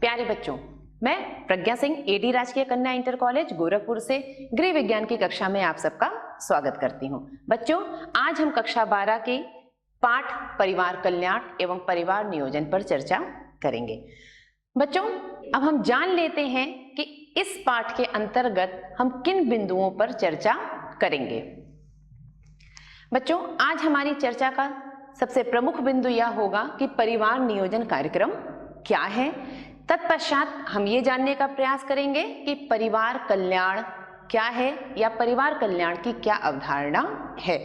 प्यारे बच्चों, मैं प्रज्ञा सिंह एडी राजकीय कन्या इंटर कॉलेज गोरखपुर से गृह विज्ञान की कक्षा में आप सबका स्वागत करती हूँ। बच्चों, आज हम कक्षा 12 के पाठ परिवार कल्याण एवं परिवार नियोजन पर चर्चा करेंगे। बच्चों, अब हम जान लेते हैं कि इस पाठ के अंतर्गत हम किन बिंदुओं पर चर्चा करेंगे। बच्चों, आज हमारी चर्चा का सबसे प्रमुख बिंदु यह होगा कि परिवार नियोजन कार्यक्रम क्या है। तत्पश्चात हम ये जानने का प्रयास करेंगे कि परिवार कल्याण क्या है या परिवार कल्याण की क्या अवधारणा है,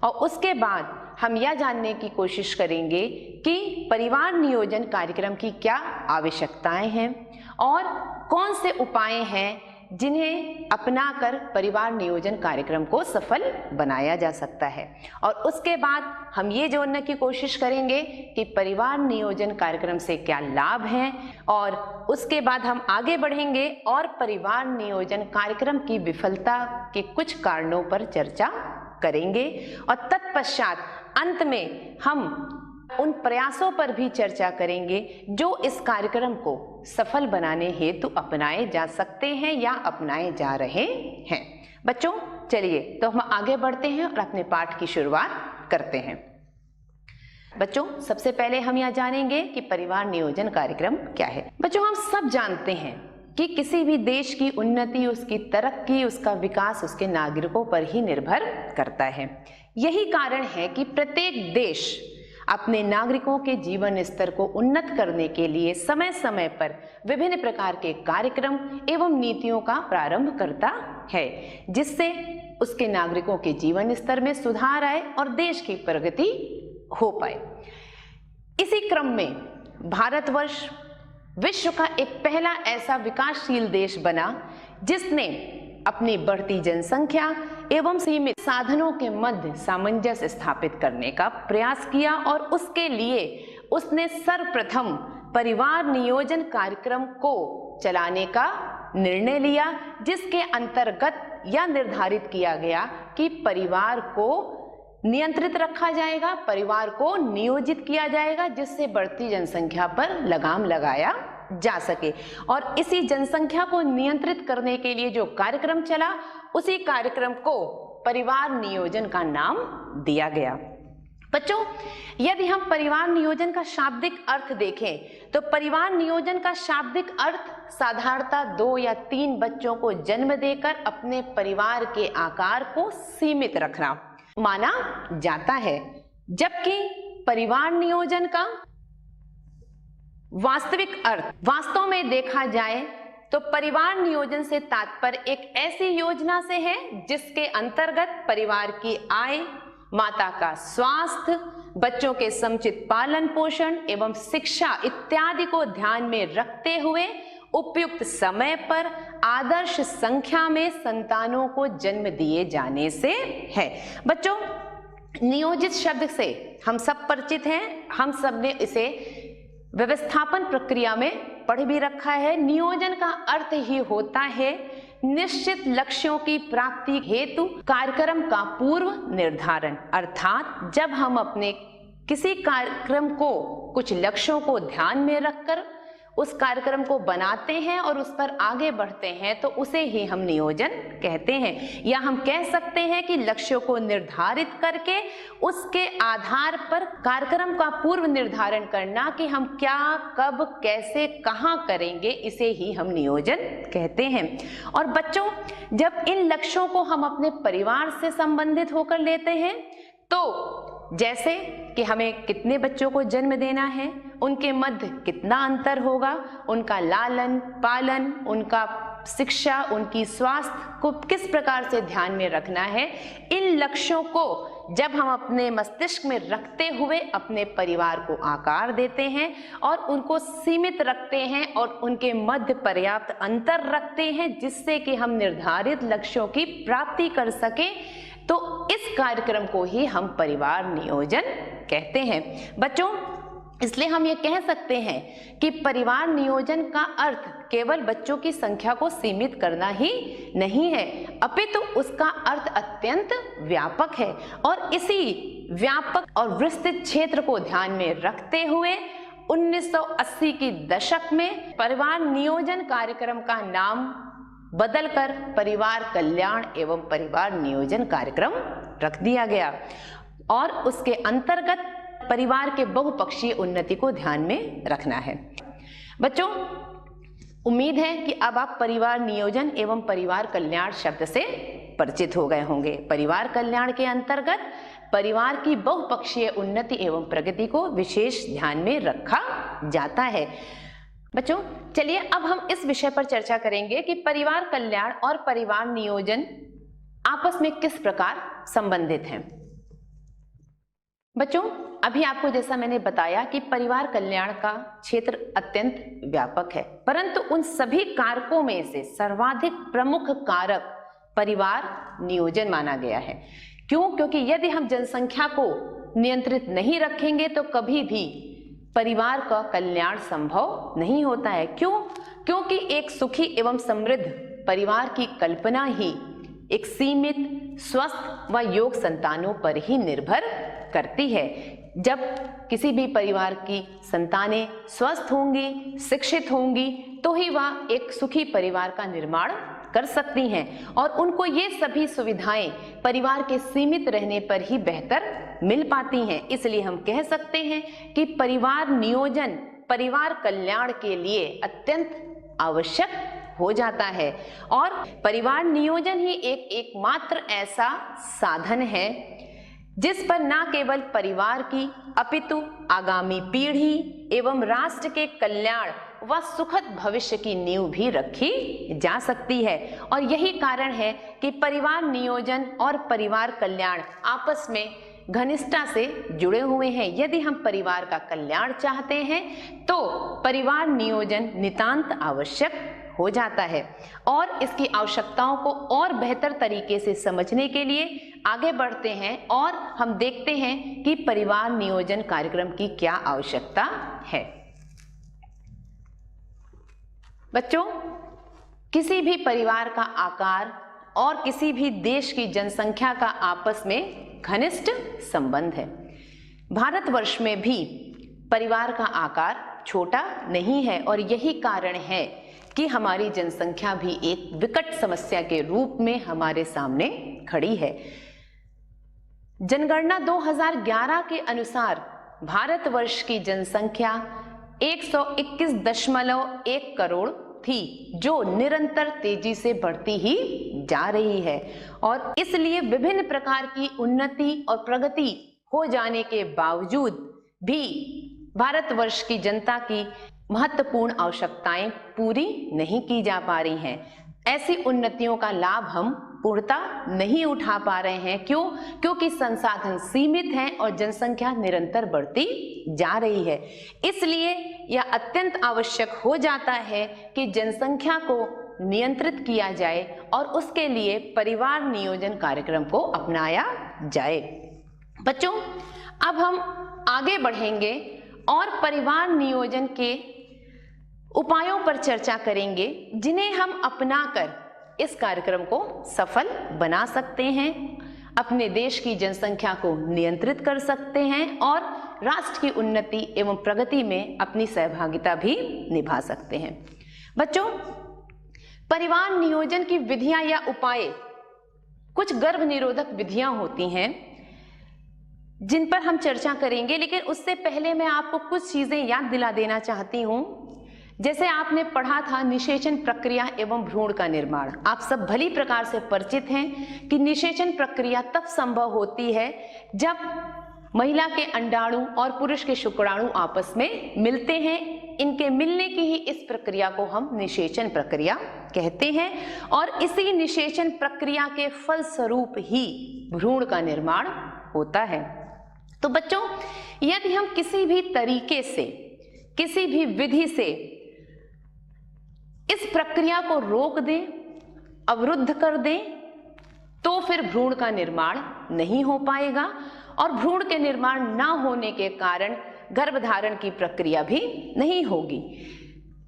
और उसके बाद हम यह जानने की कोशिश करेंगे कि परिवार नियोजन कार्यक्रम की क्या आवश्यकताएं हैं और कौन से उपाय हैं जिन्हें अपनाकर परिवार नियोजन कार्यक्रम को सफल बनाया जा सकता है। और उसके बाद हम ये जानने की कोशिश करेंगे कि परिवार नियोजन कार्यक्रम से क्या लाभ हैं, और उसके बाद हम आगे बढ़ेंगे और परिवार नियोजन कार्यक्रम की विफलता के कुछ कारणों पर चर्चा करेंगे, और तत्पश्चात अंत में हम उन प्रयासों पर भी चर्चा करेंगे जो इस कार्यक्रम को सफल बनाने हेतु अपनाए जा सकते हैं या अपनाए जा रहे हैं। बच्चों, चलिए तो हम आगे बढ़ते हैं और अपने पाठ की शुरुआत करते हैं। बच्चों, सबसे पहले हम यह जानेंगे कि परिवार नियोजन कार्यक्रम क्या है। बच्चों, हम सब जानते हैं कि किसी भी देश की उन्नति, उसकी तरक्की, उसका विकास उसके नागरिकों पर ही निर्भर करता है। यही कारण है कि प्रत्येक देश अपने नागरिकों के जीवन स्तर को उन्नत करने के लिए समय समय पर विभिन्न प्रकार के कार्यक्रम एवं नीतियों का प्रारंभ करता है, जिससे उसके नागरिकों के जीवन स्तर में सुधार आए और देश की प्रगति हो पाए। इसी क्रम में भारतवर्ष विश्व का एक पहला ऐसा विकासशील देश बना जिसने अपनी बढ़ती जनसंख्या एवं सीमित साधनों के मध्य सामंजस्य स्थापित करने का प्रयास किया, और उसके लिए उसने सर्वप्रथम परिवार नियोजन कार्यक्रम को चलाने का निर्णय लिया, जिसके अंतर्गत यह निर्धारित किया गया कि परिवार को नियंत्रित रखा जाएगा, परिवार को नियोजित किया जाएगा, जिससे बढ़ती जनसंख्या पर लगाम लगाया जा सके। और इसी जनसंख्या को नियंत्रित करने के लिए जो कार्यक्रम चला, उसी कार्यक्रम को परिवार नियोजन का नाम दिया गया। बच्चों, यदि हम परिवार नियोजन का शाब्दिक अर्थ देखें तो परिवार नियोजन का शाब्दिक अर्थ साधारणतः 2 या 3 बच्चों को जन्म देकर अपने परिवार के आकार को सीमित रखना माना जाता है, जबकि परिवार नियोजन का वास्तविक अर्थ वास्तव में देखा जाए तो परिवार नियोजन से तात्पर्य एक ऐसी योजना से है जिसके अंतर्गत परिवार की आय, माता का स्वास्थ्य, बच्चों के समुचित पालन पोषण एवं शिक्षा इत्यादि को ध्यान में रखते हुए उपयुक्त समय पर आदर्श संख्या में संतानों को जन्म दिए जाने से है। बच्चों, नियोजित शब्द से हम सब परिचित हैं, हम सब ने इसे व्यवस्थापन प्रक्रिया में पढ़ भी रखा है। नियोजन का अर्थ ही होता है निश्चित लक्ष्यों की प्राप्ति हेतु कार्यक्रम का पूर्व निर्धारण, अर्थात जब हम अपने किसी कार्यक्रम को कुछ लक्ष्यों को ध्यान में रखकर उस कार्यक्रम को बनाते हैं और उस पर आगे बढ़ते हैं तो उसे ही हम नियोजन कहते हैं। या हम कह सकते हैं कि लक्ष्यों को निर्धारित करके उसके आधार पर कार्यक्रम का पूर्व निर्धारण करना कि हम क्या, कब, कैसे, कहाँ करेंगे, इसे ही हम नियोजन कहते हैं। और बच्चों, जब इन लक्ष्यों को हम अपने परिवार से संबंधित होकर लेते हैं तो जैसे कि हमें कितने बच्चों को जन्म देना है, उनके मध्य कितना अंतर होगा, उनका लालन पालन, उनका शिक्षा, उनकी स्वास्थ्य को किस प्रकार से ध्यान में रखना है, इन लक्ष्यों को जब हम अपने मस्तिष्क में रखते हुए अपने परिवार को आकार देते हैं और उनको सीमित रखते हैं और उनके मध्य पर्याप्त अंतर रखते हैं जिससे कि हम निर्धारित लक्ष्यों की प्राप्ति कर सकें, तो इस कार्यक्रम को ही हम परिवार नियोजन कहते हैं। बच्चों, इसलिए हम ये कह सकते हैं कि परिवार नियोजन का अर्थ केवल बच्चों की संख्या को सीमित करना ही नहीं है, अपितु उसका अर्थ अत्यंत व्यापक है। और इसी व्यापक और विस्तृत क्षेत्र को ध्यान में रखते हुए 1980 के दशक में परिवार नियोजन कार्यक्रम का नाम बदलकर परिवार कल्याण एवं परिवार नियोजन कार्यक्रम रख दिया गया और उसके अंतर्गत परिवार के बहुपक्षीय उन्नति को ध्यान में रखना है। बच्चों, उम्मीद है कि अब आप परिवार नियोजन एवं परिवार कल्याण शब्द से परिचित हो गए होंगे। परिवार कल्याण के अंतर्गत परिवार की बहुपक्षीय उन्नति एवं प्रगति को विशेष ध्यान में रखा जाता है। बच्चों, चलिए अब हम इस विषय पर चर्चा करेंगे कि परिवार कल्याण और परिवार नियोजन आपस में किस प्रकार संबंधित हैं। बच्चों, अभी आपको जैसा मैंने बताया कि परिवार कल्याण का क्षेत्र अत्यंत व्यापक है, परंतु उन सभी कारकों में से सर्वाधिक प्रमुख कारक परिवार नियोजन माना गया है। क्यों? क्योंकि यदि हम जनसंख्या को नियंत्रित नहीं रखेंगे तो कभी भी परिवार का कल्याण संभव नहीं होता है। क्यों? क्योंकि एक सुखी एवं समृद्ध परिवार की कल्पना ही एक सीमित, स्वस्थ व योग्य संतानों पर ही निर्भर करती है। जब किसी भी परिवार की संतानें स्वस्थ होंगी, शिक्षित होंगी, तो ही वह एक सुखी परिवार का निर्माण कर सकती हैं और उनको ये सभी सुविधाएं परिवार के सीमित रहने पर ही बेहतर मिल पाती हैं। इसलिए हम कह सकते हैं कि परिवार नियोजन परिवार कल्याण के लिए अत्यंत आवश्यक हो जाता है और परिवार नियोजन ही एकमात्र ऐसा साधन है जिस पर न केवल परिवार की अपितु आगामी पीढ़ी एवं राष्ट्र के कल्याण व सुखद भविष्य की नींव भी रखी जा सकती है। और यही कारण है कि परिवार नियोजन और परिवार कल्याण आपस में घनिष्ठता से जुड़े हुए हैं। यदि हम परिवार का कल्याण चाहते हैं तो परिवार नियोजन नितांत आवश्यक हो जाता है। और इसकी आवश्यकताओं को और बेहतर तरीके से समझने के लिए आगे बढ़ते हैं और हम देखते हैं कि परिवार नियोजन कार्यक्रम की क्या आवश्यकता है। बच्चों, किसी भी परिवार का आकार और किसी भी देश की जनसंख्या का आपस में घनिष्ठ संबंध है। भारतवर्ष में भी परिवार का आकार छोटा नहीं है और यही कारण है कि हमारी जनसंख्या भी एक विकट समस्या के रूप में हमारे सामने खड़ी है। जनगणना 2011 के अनुसार भारतवर्ष की जनसंख्या 121.1 करोड़ थी, जो निरंतर तेजी से बढ़ती ही जा रही है और इसलिए विभिन्न प्रकार की उन्नति और प्रगति हो जाने के बावजूद भी भारतवर्ष की जनता की महत्वपूर्ण आवश्यकताएं पूरी नहीं की जा पा रही हैं। ऐसी उन्नतियों का लाभ हम पूर्णतः नहीं उठा पा रहे हैं। क्यों? क्योंकि संसाधन सीमित हैं और जनसंख्या निरंतर बढ़ती जा रही है। इसलिए यह अत्यंत आवश्यक हो जाता है कि जनसंख्या को नियंत्रित किया जाए और उसके लिए परिवार नियोजन कार्यक्रम को अपनाया जाए। बच्चों, अब हम आगे बढ़ेंगे और परिवार नियोजन के उपायों पर चर्चा करेंगे जिन्हें हम अपनाकर इस कार्यक्रम को सफल बना सकते हैं, अपने देश की जनसंख्या को नियंत्रित कर सकते हैं और राष्ट्र की उन्नति एवं प्रगति में अपनी सहभागिता भी निभा सकते हैं। बच्चों, परिवार नियोजन की विधियां या उपाय, कुछ गर्भ निरोधक विधियां होती हैं जिन पर हम चर्चा करेंगे, लेकिन उससे पहले मैं आपको कुछ चीजें याद दिला देना चाहती हूं। जैसे आपने पढ़ा था निषेचन प्रक्रिया एवं भ्रूण का निर्माण। आप सब भली प्रकार से परिचित हैं कि निषेचन प्रक्रिया तब संभव होती है जब महिला के अंडाणु और पुरुष के शुक्राणु आपस में मिलते हैं। इनके मिलने की ही इस प्रक्रिया को हम निषेचन प्रक्रिया कहते हैं और इसी निषेचन प्रक्रिया के फलस्वरूप ही भ्रूण का निर्माण होता है। तो बच्चों, यदि हम किसी भी तरीके से, किसी भी विधि से इस प्रक्रिया को रोक दें, अवरुद्ध कर दें, तो फिर भ्रूण का निर्माण नहीं हो पाएगा और भ्रूण के निर्माण न होने के कारण गर्भधारण की प्रक्रिया भी नहीं होगी।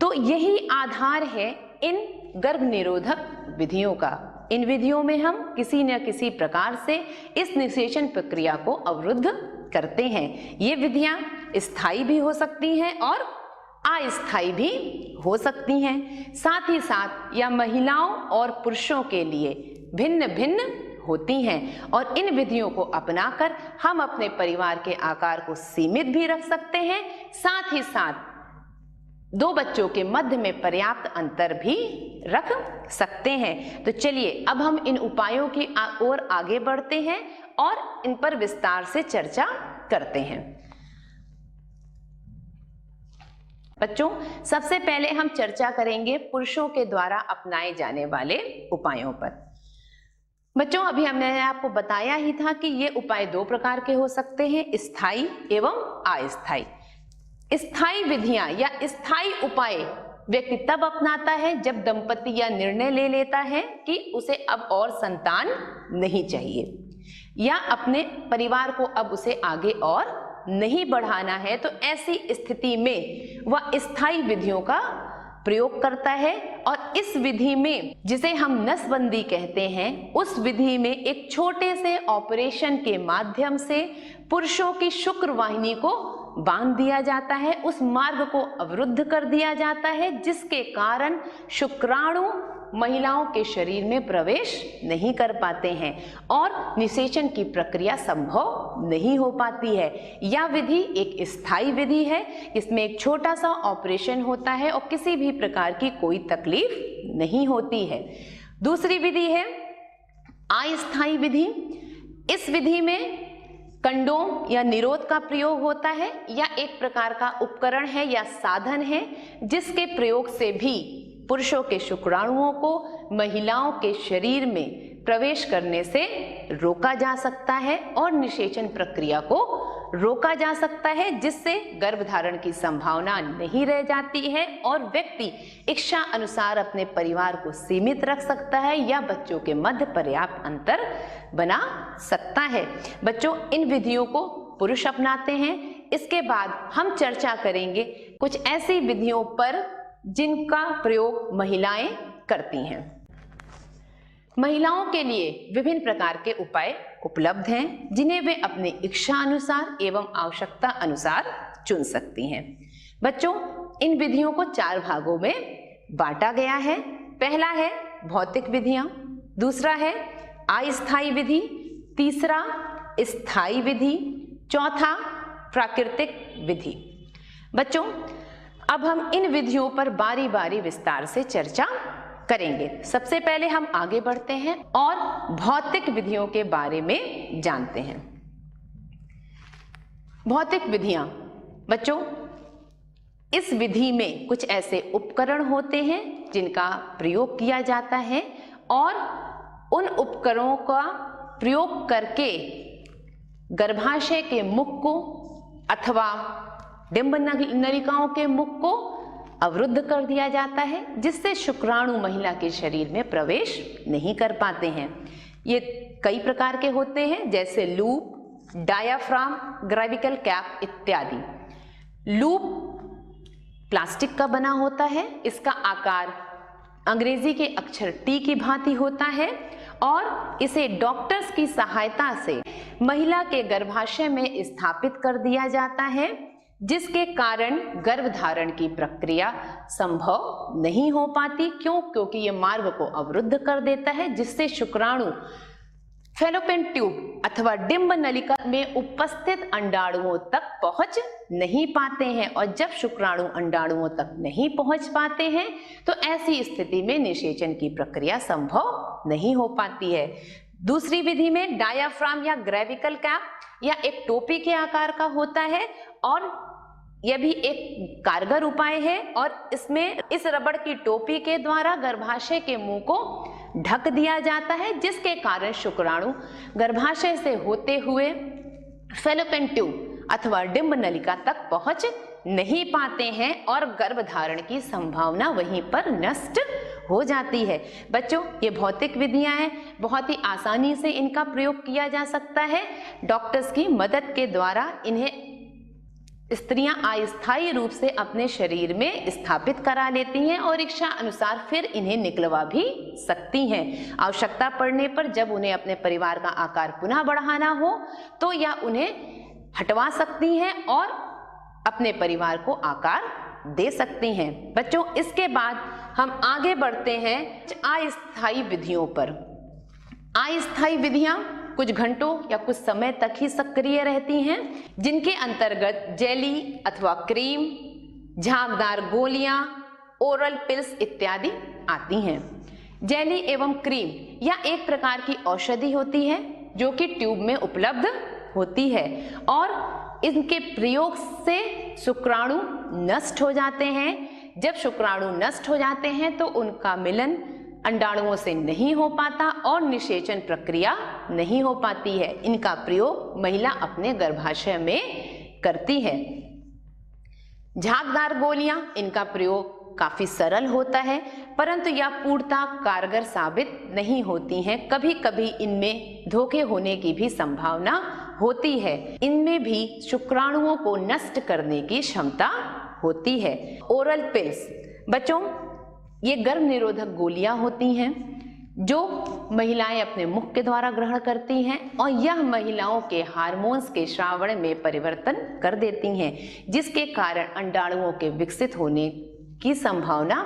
तो यही आधार है इन गर्भ निरोधक विधियों का। इन विधियों में हम किसी न किसी प्रकार से इस निषेचन प्रक्रिया को अवरुद्ध करते हैं। ये विधियां स्थायी भी हो सकती हैं और अस्थायी भी हो सकती हैं। साथ ही साथ यह महिलाओं और पुरुषों के लिए भिन्न भिन्न होती हैं और इन विधियों को अपनाकर हम अपने परिवार के आकार को सीमित भी रख सकते हैं। साथ ही साथ दो बच्चों के मध्य में पर्याप्त अंतर भी रख सकते हैं। तो चलिए अब हम इन उपायों की ओर आगे बढ़ते हैं और इन पर विस्तार से चर्चा करते हैं। बच्चों, सबसे पहले हम चर्चा करेंगे पुरुषों के द्वारा अपनाए जाने वाले उपायों पर। बच्चों, अभी हमने आपको बताया ही था कि ये उपाय दो प्रकार के हो सकते हैं, स्थायी एवं अस्थायी। स्थायी विधियां या स्थायी उपाय व्यक्ति तब अपनाता है जब दंपति यह निर्णय ले लेता है कि उसे अब और संतान नहीं चाहिए या अपने परिवार को अब उसे आगे और नहीं बढ़ाना है। तो ऐसी स्थिति में वह स्थायी विधियों का प्रयोग करता है और इस विधि में, जिसे हम नसबंदी कहते हैं, उस विधि में एक छोटे से ऑपरेशन के माध्यम से पुरुषों की शुक्र वाहिनी को बांध दिया जाता है, उस मार्ग को अवरुद्ध कर दिया जाता है, जिसके कारण शुक्राणु महिलाओं के शरीर में प्रवेश नहीं कर पाते हैं और निषेचन की प्रक्रिया संभव नहीं हो पाती है। यह विधि एक स्थायी विधि है, इसमें एक छोटा सा ऑपरेशन होता है और किसी भी प्रकार की कोई तकलीफ नहीं होती है। दूसरी विधि है अस्थायी विधि। इस विधि में कंडोम या निरोध का प्रयोग होता है या एक प्रकार का उपकरण है या साधन है जिसके प्रयोग से भी पुरुषों के शुक्राणुओं को महिलाओं के शरीर में प्रवेश करने से रोका जा सकता है और निषेचन प्रक्रिया को रोका जा सकता है, जिससे गर्भधारण की संभावना नहीं रह जाती है और व्यक्ति इच्छा अनुसार अपने परिवार को सीमित रख सकता है या बच्चों के मध्य पर्याप्त अंतर बना सकता है। बच्चों, इन विधियों को पुरुष अपनाते हैं। इसके बाद हम चर्चा करेंगे कुछ ऐसी विधियों पर जिनका प्रयोग महिलाएं करती हैं। महिलाओं के लिए विभिन्न प्रकार के उपाय उपलब्ध हैं जिन्हें वे अपनी इच्छा अनुसार एवं आवश्यकता अनुसार चुन सकती हैं। बच्चों, इन विधियों को 4 भागों में बांटा गया है। पहला है भौतिक विधियां, दूसरा है अस्थायी विधि, तीसरा स्थायी विधि, चौथा प्राकृतिक विधि। बच्चों, अब हम इन विधियों पर बारी बारी विस्तार से चर्चा करेंगे। सबसे पहले हम आगे बढ़ते हैं और भौतिक विधियों के बारे में जानते हैं। भौतिक विधियां, बच्चों, इस विधि में कुछ ऐसे उपकरण होते हैं जिनका प्रयोग किया जाता है और उन उपकरणों का प्रयोग करके गर्भाशय के मुख को अथवा डिंब नलिकाओं के मुख को अवरुद्ध कर दिया जाता है, जिससे शुक्राणु महिला के शरीर में प्रवेश नहीं कर पाते हैं। ये कई प्रकार के होते हैं, जैसे लूप, डायाफ्राम, ग्रेविकल कैप इत्यादि। लूप प्लास्टिक का बना होता है, इसका आकार अंग्रेजी के अक्षर टी की भांति होता है और इसे डॉक्टर्स की सहायता से महिला के गर्भाशय में स्थापित कर दिया जाता है, जिसके कारण गर्भधारण की प्रक्रिया संभव नहीं हो पाती। क्योंकि ये मार्ग को अवरुद्ध कर देता है, जिससे शुक्राणु फैलोपियन ट्यूब अथवा डिंब नलिका में उपस्थित अंडाणुओं तक पहुंच नहीं पाते हैं और जब शुक्राणु अंडाणुओं तक नहीं पहुंच पाते हैं तो ऐसी स्थिति में निषेचन की प्रक्रिया संभव नहीं हो पाती है। दूसरी विधि में डायाफ्राम या ग्रेविकल कैप या एक टोपी के आकार का होता है और यह भी एक कारगर उपाय है और इसमें इस रबड़ की टोपी के द्वारा गर्भाशय के मुंह को ढक दिया जाता है, जिसके कारण शुक्राणु गर्भाशय से होते हुए फैलोपियन ट्यूब अथवा डिंब नलिका तक पहुंच नहीं पाते हैं और गर्भधारण की संभावना वहीं पर नष्ट हो जाती है। बच्चों, ये भौतिक विधियां हैं, बहुत ही आसानी से इनका प्रयोग किया जा सकता है। डॉक्टर्स की मदद के द्वारा इन्हें स्त्रियां अस्थायी रूप से अपने शरीर में स्थापित करा लेती हैं और इच्छा अनुसार फिर इन्हें निकलवा भी सकती हैं। आवश्यकता पड़ने पर जब उन्हें अपने परिवार का आकार पुनः बढ़ाना हो तो या उन्हें हटवा सकती हैं और अपने परिवार को आकार दे सकती हैं। बच्चों, इसके बाद हम आगे बढ़ते हैं अस्थायी विधियों पर। अस्थायी विधियां कुछ घंटों या कुछ समय तक ही सक्रिय रहती हैं, जिनके अंतर्गत जेली अथवा क्रीम, झागदार गोलियां, ओरल पिल्स इत्यादि आती हैं। जेली एवं क्रीम यह एक प्रकार की औषधि होती है जो कि ट्यूब में उपलब्ध होती है और इनके प्रयोग से शुक्राणु नष्ट हो जाते हैं। जब शुक्राणु नष्ट हो जाते हैं तो उनका मिलन अंडाणुओं से नहीं हो पाता और निषेचन प्रक्रिया नहीं हो पाती है। इनका प्रयोग महिला अपने गर्भाशय में करती है। झागदार गोलियां, इनका प्रयोग काफी सरल होता है, परंतु यह पूर्णतः कारगर साबित नहीं होती हैं। कभी कभी इनमें धोखे होने की भी संभावना होती है। इनमें भी शुक्राणुओं को नष्ट करने की क्षमता होती है। ओरल पिल्स, बच्चों, ये गर्भ निरोधक गोलियां होती हैं जो महिलाएं अपने मुख के द्वारा ग्रहण करती हैं और यह महिलाओं के हार्मोन्स के श्रावण में परिवर्तन कर देती हैं, जिसके कारण अंडाणुओं के विकसित होने की संभावना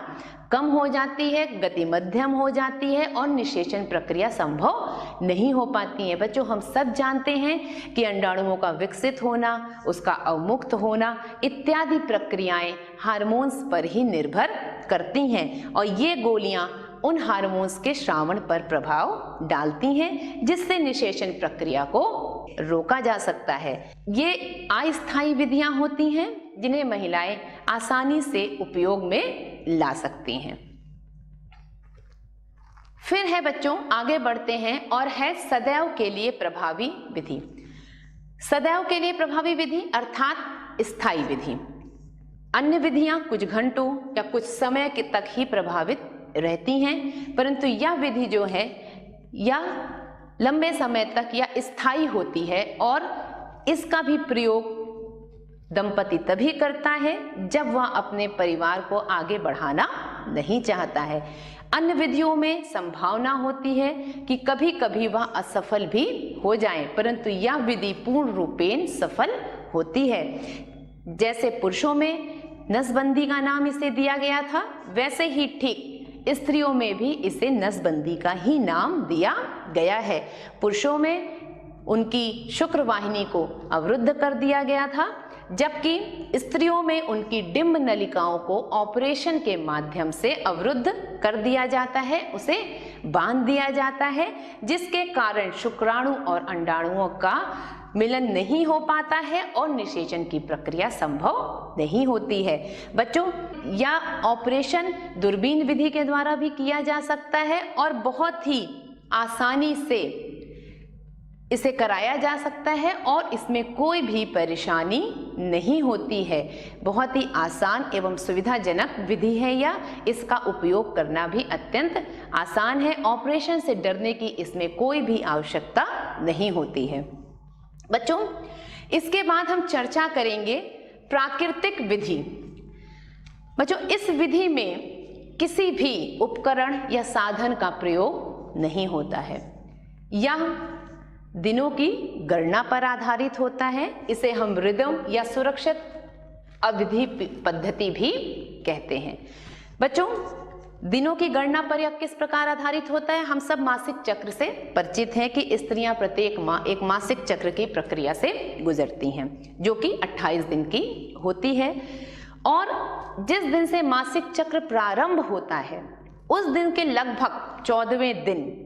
कम हो जाती है, गति मध्यम हो जाती है और निषेचन प्रक्रिया संभव नहीं हो पाती है। बच्चों, हम सब जानते हैं कि अंडाणुओं का विकसित होना, उसका अवमुक्त होना इत्यादि प्रक्रियाएं हार्मोन्स पर ही निर्भर करती हैं और ये गोलियां उन हार्मोन्स के श्रावण पर प्रभाव डालती हैं, जिससे निषेचन प्रक्रिया को रोका जा सकता है। ये अस्थायी विधियां होती हैं जिन्हें महिलाएं आसानी से उपयोग में ला सकती हैं। फिर है बच्चों, आगे बढ़ते हैं और है सदैव के लिए प्रभावी विधि। सदैव के लिए प्रभावी विधि अर्थात स्थायी विधि। अन्य विधियां कुछ घंटों या कुछ समय के तक ही प्रभावित रहती हैं, परंतु यह विधि जो है यह लंबे समय तक या स्थायी होती है और इसका भी प्रयोग दंपति तभी करता है जब वह अपने परिवार को आगे बढ़ाना नहीं चाहता है। अन्य विधियों में संभावना होती है कि कभी कभी वह असफल भी हो जाए, परंतु यह विधि पूर्ण रूपेण सफल होती है। जैसे पुरुषों में नसबंदी का नाम इसे दिया गया था, वैसे ही ठीक स्त्रियों में भी इसे नसबंदी का ही नाम दिया गया है। पुरुषों में उनकी शुक्र वाहिनी को अवरुद्ध कर दिया गया था, जबकि स्त्रियों में उनकी डिंब नलिकाओं को ऑपरेशन के माध्यम से अवरुद्ध कर दिया जाता है, उसे बांध दिया जाता है, जिसके कारण शुक्राणु और अंडाणुओं का मिलन नहीं हो पाता है और निषेचन की प्रक्रिया संभव नहीं होती है। बच्चों, यह ऑपरेशन दूरबीन विधि के द्वारा भी किया जा सकता है और बहुत ही आसानी से इसे कराया जा सकता है और इसमें कोई भी परेशानी नहीं होती है। बहुत ही आसान एवं सुविधाजनक विधि है यह, इसका उपयोग करना भी अत्यंत आसान है। ऑपरेशन से डरने की इसमें कोई भी आवश्यकता नहीं होती है। बच्चों, इसके बाद हम चर्चा करेंगे प्राकृतिक विधि। बच्चों, इस विधि में किसी भी उपकरण या साधन का प्रयोग नहीं होता है। यह दिनों की गणना पर आधारित होता है। इसे हम रिदम या सुरक्षित अवधि पद्धति भी कहते हैं। बच्चों, दिनों की गणना पर यह किस प्रकार आधारित होता है? हम सब मासिक चक्र से परिचित हैं कि स्त्रियां प्रत्येक माह एक मासिक चक्र की प्रक्रिया से गुजरती हैं, जो कि 28 दिन की होती है और जिस दिन से मासिक चक्र प्रारंभ होता है उस दिन के लगभग 14वें दिन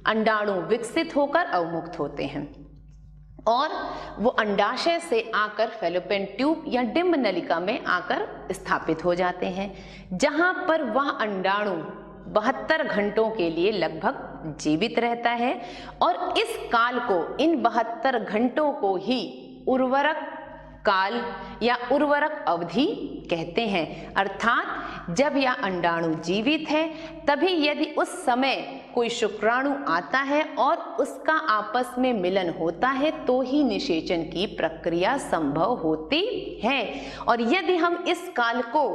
अंडाणु विकसित होकर अवमुक्त होते हैं और वो अंडाशय से आकर फैलोपियन ट्यूब या डिंब नलिका में आकर स्थापित हो जाते हैं, जहां पर वह अंडाणु 72 घंटों के लिए लगभग जीवित रहता है और इस काल को, इन 72 घंटों को ही उर्वरक काल या उर्वरक अवधि कहते हैं। अर्थात जब यह अंडाणु जीवित है तभी यदि उस समय कोई शुक्राणु आता है और उसका आपस में मिलन होता है तो ही निषेचन की प्रक्रिया संभव होती है। और यदि हम इस काल को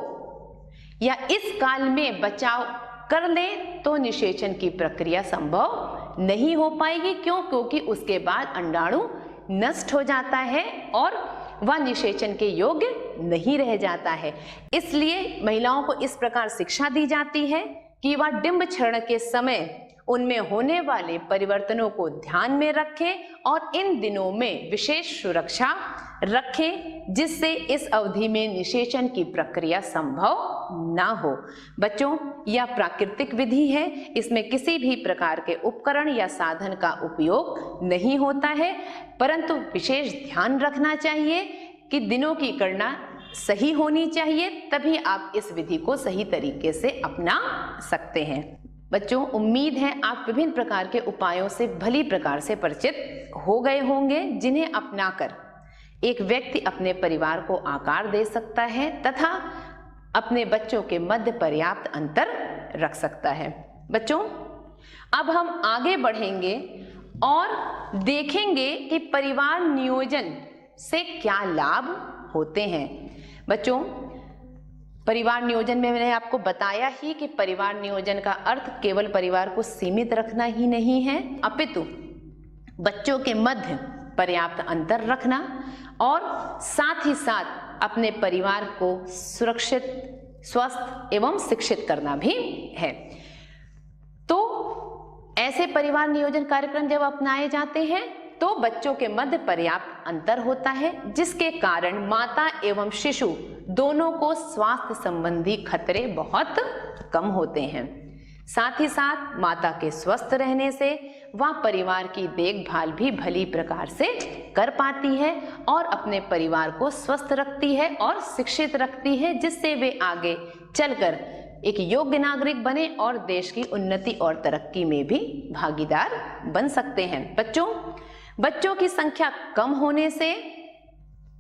या इस काल में बचाव कर लें तो निषेचन की प्रक्रिया संभव नहीं हो पाएगी। क्यों? क्योंकि उसके बाद अंडाणु नष्ट हो जाता है और वह निषेचन के योग्य नहीं रह जाता है। इसलिए महिलाओं को इस प्रकार शिक्षा दी जाती है कि वह डिंब क्षरण के समय उनमें होने वाले परिवर्तनों को ध्यान में रखें और इन दिनों में विशेष सुरक्षा रखें, जिससे इस अवधि में निषेचन की प्रक्रिया संभव ना हो। बच्चों, यह प्राकृतिक विधि है, इसमें किसी भी प्रकार के उपकरण या साधन का उपयोग नहीं होता है, परंतु विशेष ध्यान रखना चाहिए कि दिनों की गणना सही होनी चाहिए, तभी आप इस विधि को सही तरीके से अपना सकते हैं। बच्चों, उम्मीद है आप विभिन्न प्रकार के उपायों से भली प्रकार से परिचित हो गए होंगे, जिन्हें अपनाकर एक व्यक्ति अपने परिवार को आकार दे सकता है तथा अपने बच्चों के मध्य पर्याप्त अंतर रख सकता है। बच्चों, अब हम आगे बढ़ेंगे और देखेंगे कि परिवार नियोजन से क्या लाभ होते हैं। बच्चों, परिवार नियोजन में मैंने आपको बताया ही कि परिवार नियोजन का अर्थ केवल परिवार को सीमित रखना ही नहीं है, अपितु बच्चों के मध्य पर्याप्त अंतर रखना और साथ ही साथ अपने परिवार को सुरक्षित, स्वस्थ एवं शिक्षित करना भी है। तो ऐसे परिवार नियोजन कार्यक्रम जब अपनाए जाते हैं तो बच्चों के मध्य पर्याप्त अंतर होता है, जिसके कारण माता एवं शिशु दोनों को स्वास्थ्य संबंधी खतरे बहुत कम होते हैं। साथ ही साथ माता के स्वस्थ रहने से वह परिवार की देखभाल भी भली प्रकार से कर पाती है और अपने परिवार को स्वस्थ रखती है और शिक्षित रखती है, जिससे वे आगे चलकर एक योग्य नागरिक बने और देश की उन्नति और तरक्की में भी भागीदार बन सकते हैं। बच्चों की संख्या कम होने से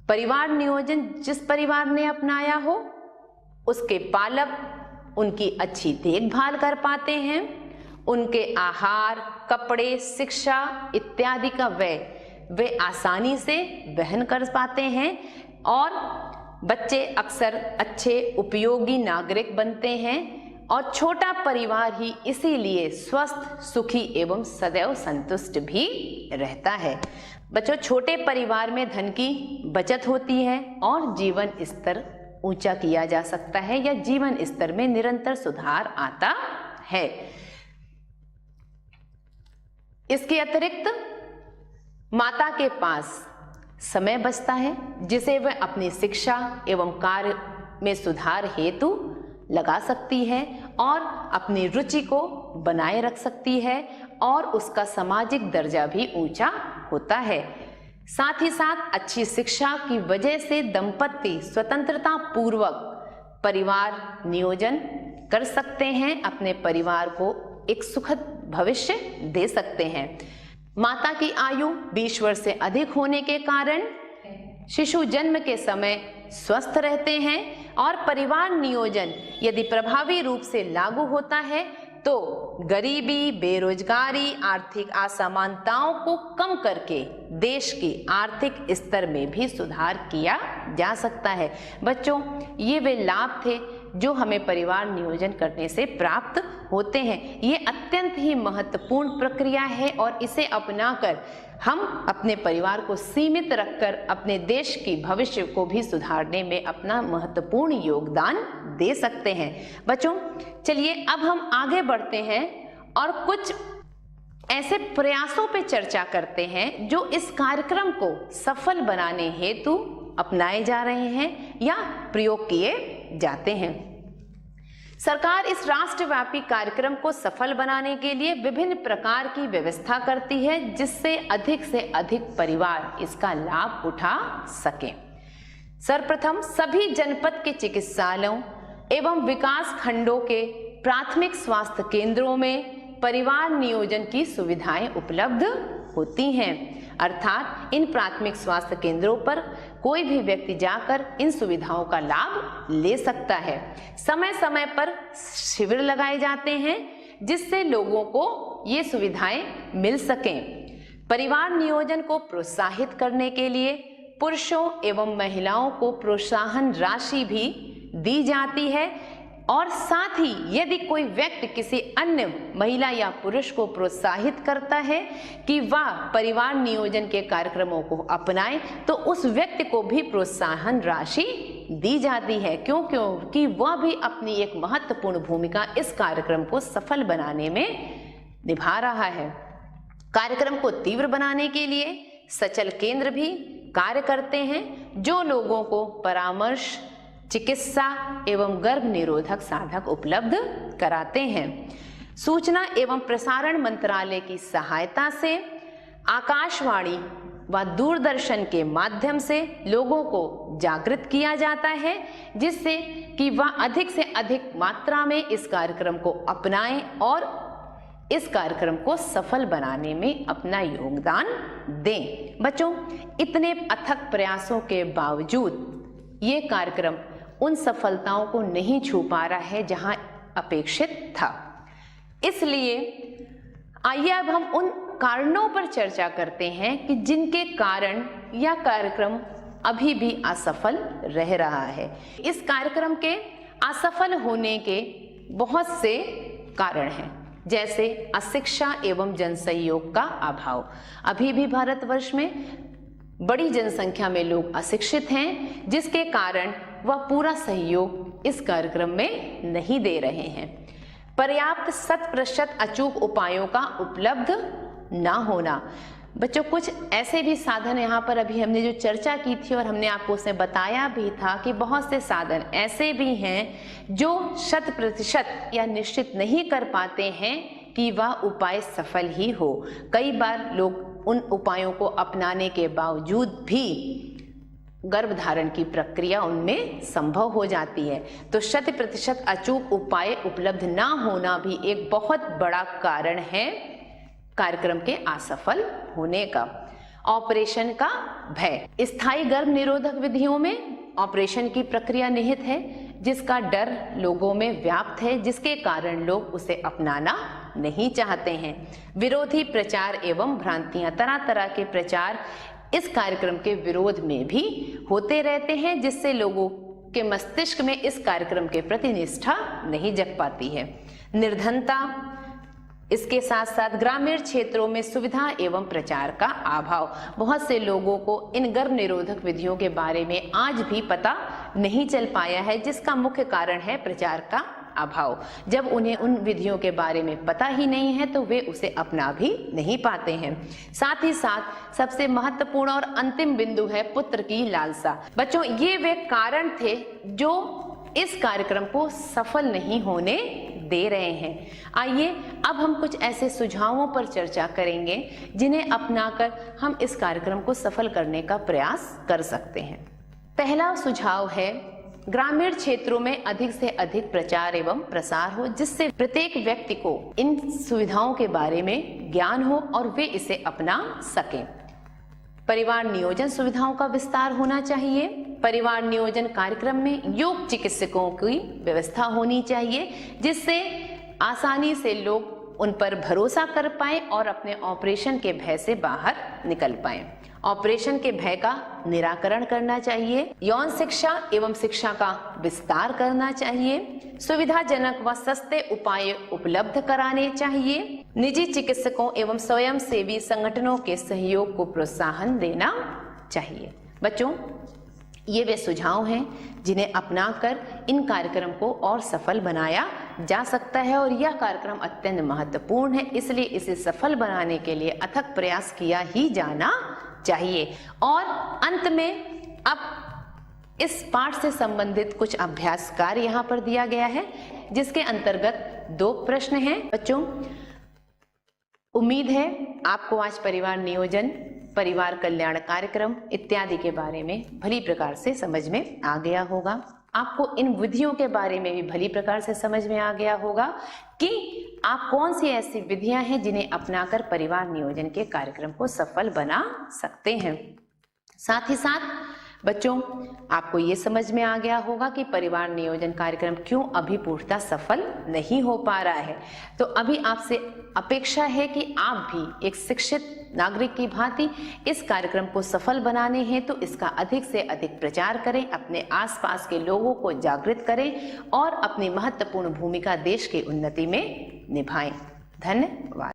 परिवार नियोजन जिस परिवार ने अपनाया हो उसके पालक उनकी अच्छी देखभाल कर पाते हैं, उनके आहार, कपड़े, शिक्षा इत्यादि का व्यय वे आसानी से वहन कर पाते हैं और बच्चे अक्सर अच्छे उपयोगी नागरिक बनते हैं और छोटा परिवार ही इसीलिए स्वस्थ, सुखी एवं सदैव संतुष्ट भी रहता है। बच्चों, छोटे परिवार में धन की बचत होती है और जीवन स्तर ऊंचा किया जा सकता है या जीवन स्तर में निरंतर सुधार आता है। इसके अतिरिक्त माता के पास समय बचता है, जिसे वह अपनी शिक्षा एवं कार्य में सुधार हेतु लगा सकती है और अपनी रुचि को बनाए रख सकती है और उसका सामाजिक दर्जा भी ऊंचा होता है। साथ ही साथ अच्छी शिक्षा की वजह से दंपति स्वतंत्रता पूर्वक परिवार नियोजन कर सकते हैं, अपने परिवार को एक सुखद भविष्य दे सकते हैं। माता की आयु 20 वर्ष से अधिक होने के कारण शिशु जन्म के समय स्वस्थ रहते हैं और परिवार नियोजन यदि प्रभावी रूप से लागू होता है तो गरीबी, बेरोजगारी, आर्थिक असमानताओं को कम करके देश की आर्थिक स्तर में भी सुधार किया जा सकता है। बच्चों, ये वे लाभ थे जो हमें परिवार नियोजन करने से प्राप्त होते हैं। ये अत्यंत ही महत्वपूर्ण प्रक्रिया है और इसे अपनाकर हम अपने परिवार को सीमित रखकर अपने देश की भविष्य को भी सुधारने में अपना महत्वपूर्ण योगदान दे सकते हैं। बच्चों, चलिए अब हम आगे बढ़ते हैं और कुछ ऐसे प्रयासों पे चर्चा करते हैं जो इस कार्यक्रम को सफल बनाने हेतु अपनाए जा रहे हैं या प्रयोग किए जाते हैं। सरकार इस राष्ट्रव्यापी कार्यक्रम को सफल बनाने के लिए विभिन्न प्रकार की व्यवस्था करती है, जिससे से अधिक परिवार इसका लाभ उठा सकें। सर्वप्रथम सभी जनपद के चिकित्सालयों एवं विकास खंडों के प्राथमिक स्वास्थ्य केंद्रों में परिवार नियोजन की सुविधाएं उपलब्ध होती हैं, अर्थात इन प्राथमिक स्वास्थ्य केंद्रों पर कोई भी व्यक्ति जाकर इन सुविधाओं का लाभ ले सकता है। समय समय पर शिविर लगाए जाते हैं जिससे लोगों को ये सुविधाएं मिल सकें। परिवार नियोजन को प्रोत्साहित करने के लिए पुरुषों एवं महिलाओं को प्रोत्साहन राशि भी दी जाती है और साथ ही यदि कोई व्यक्ति किसी अन्य महिला या पुरुष को प्रोत्साहित करता है कि वह परिवार नियोजन के कार्यक्रमों को अपनाए तो उस व्यक्ति को भी प्रोत्साहन राशि दी जाती है, क्योंकि वह भी अपनी एक महत्वपूर्ण भूमिका इस कार्यक्रम को सफल बनाने में निभा रहा है। कार्यक्रम को तीव्र बनाने के लिए सचल केंद्र भी कार्य करते हैं, जो लोगों को परामर्श, चिकित्सा एवं गर्भ निरोधक साधक उपलब्ध कराते हैं। सूचना एवं प्रसारण मंत्रालय की सहायता से आकाशवाणी व दूरदर्शन के माध्यम से लोगों को जागृत किया जाता है, जिससे कि वह अधिक से अधिक मात्रा में इस कार्यक्रम को अपनाएं और इस कार्यक्रम को सफल बनाने में अपना योगदान दें। बच्चों, इतने अथक प्रयासों के बावजूद ये कार्यक्रम उन सफलताओं को नहीं छू पा रहा है जहां अपेक्षित था। इसलिए आइए अब हम उन कारणों पर चर्चा करते हैं कि जिनके कारण यह कार्यक्रम अभी भी असफल रह रहा है। इस कार्यक्रम के असफल होने के बहुत से कारण हैं, जैसे अशिक्षा एवं जनसहयोग का अभाव। अभी भी भारतवर्ष में बड़ी जनसंख्या में लोग अशिक्षित हैं, जिसके कारण वह पूरा सहयोग इस कार्यक्रम में नहीं दे रहे हैं। पर्याप्त 100% अचूक उपायों का उपलब्ध ना होना। बच्चों, कुछ ऐसे भी साधन यहाँ पर अभी हमने जो चर्चा की थी और हमने आपको उसमें बताया भी था कि बहुत से साधन ऐसे भी हैं जो 100% या निश्चित नहीं कर पाते हैं कि वह उपाय सफल ही हो। कई बार लोग उन उपायों को अपनाने के बावजूद भी गर्भधारण की प्रक्रिया उनमें संभव हो जाती है। तो 100% अचूक उपाय उपलब्ध ना होना भी एक बहुत बड़ा कारण है कार्यक्रम के असफल होने का। ऑपरेशन का भय। स्थायी गर्भ निरोधक विधियों में ऑपरेशन की प्रक्रिया निहित है, जिसका डर लोगों में व्याप्त है, जिसके कारण लोग उसे अपनाना नहीं चाहते हैं। विरोधी प्रचार एवं भ्रांतियां। तरह तरह के प्रचार इस कार्यक्रम के विरोध में भी होते रहते हैं, जिससे लोगों के मस्तिष्क में इस कार्यक्रम के प्रति निष्ठा नहीं जग पाती है। निर्धनता। इसके साथ साथ ग्रामीण क्षेत्रों में सुविधा एवं प्रचार का अभाव। बहुत से लोगों को इन गर्भ निरोधक विधियों के बारे में आज भी पता नहीं चल पाया है, जिसका मुख्य कारण है प्रचार का अभाव। जब उन्हें उन विधियों के बारे में पता ही नहीं है तो वे उसे अपना भी नहीं पाते हैं। साथ ही साथ सबसे महत्वपूर्ण और अंतिम बिंदु है पुत्र की लालसा। बच्चों, ये वे कारण थे जो इस कार्यक्रम को सफल नहीं होने दे रहे हैं। आइए अब हम कुछ ऐसे सुझावों पर चर्चा करेंगे जिन्हें अपनाकर हम इस कार्यक्रम को सफल करने का प्रयास कर सकते हैं। पहला सुझाव है ग्रामीण क्षेत्रों में अधिक से अधिक प्रचार एवं प्रसार हो, जिससे प्रत्येक व्यक्ति को इन सुविधाओं के बारे में ज्ञान हो और वे इसे अपना सकें। परिवार नियोजन सुविधाओं का विस्तार होना चाहिए। परिवार नियोजन कार्यक्रम में योग चिकित्सकों की व्यवस्था होनी चाहिए, जिससे आसानी से लोग उन पर भरोसा कर पाए और अपने ऑपरेशन के भय से बाहर निकल पाए। ऑपरेशन के भय का निराकरण करना चाहिए। यौन शिक्षा एवं शिक्षा का विस्तार करना चाहिए। सुविधाजनक व सस्ते उपाय उपलब्ध कराने चाहिए। निजी चिकित्सकों एवं स्वयंसेवी संगठनों के सहयोग को प्रोत्साहन देना चाहिए। बच्चों, ये वे सुझाव हैं जिन्हें अपनाकर इन कार्यक्रम को और सफल बनाया जा सकता है, और यह कार्यक्रम अत्यंत महत्वपूर्ण है, इसलिए इसे सफल बनाने के लिए अथक प्रयास किया ही जाना चाहिए। और अंत में अब इस पाठ से संबंधित कुछ अभ्यास कार्य यहाँ पर दिया गया है, जिसके अंतर्गत 2 प्रश्न हैं। बच्चों, उम्मीद है आपको आज परिवार नियोजन, परिवार कल्याण कार्यक्रम इत्यादि के बारे में भली प्रकार से समझ में आ गया होगा। आपको इन विधियों के बारे में भी भली प्रकार से समझ में आ गया होगा कि आप कौन सी ऐसी विधियां हैं जिन्हें अपनाकर परिवार नियोजन के कार्यक्रम को सफल बना सकते हैं। साथ ही साथ बच्चों, आपको ये समझ में आ गया होगा कि परिवार नियोजन कार्यक्रम क्यों अभी पूर्णतः सफल नहीं हो पा रहा है। तो अभी आपसे अपेक्षा है कि आप भी एक शिक्षित नागरिक की भांति इस कार्यक्रम को सफल बनाने हैं तो इसका अधिक से अधिक प्रचार करें, अपने आसपास के लोगों को जागृत करें और अपनी महत्वपूर्ण भूमिका देश की उन्नति में निभाएं। धन्यवाद।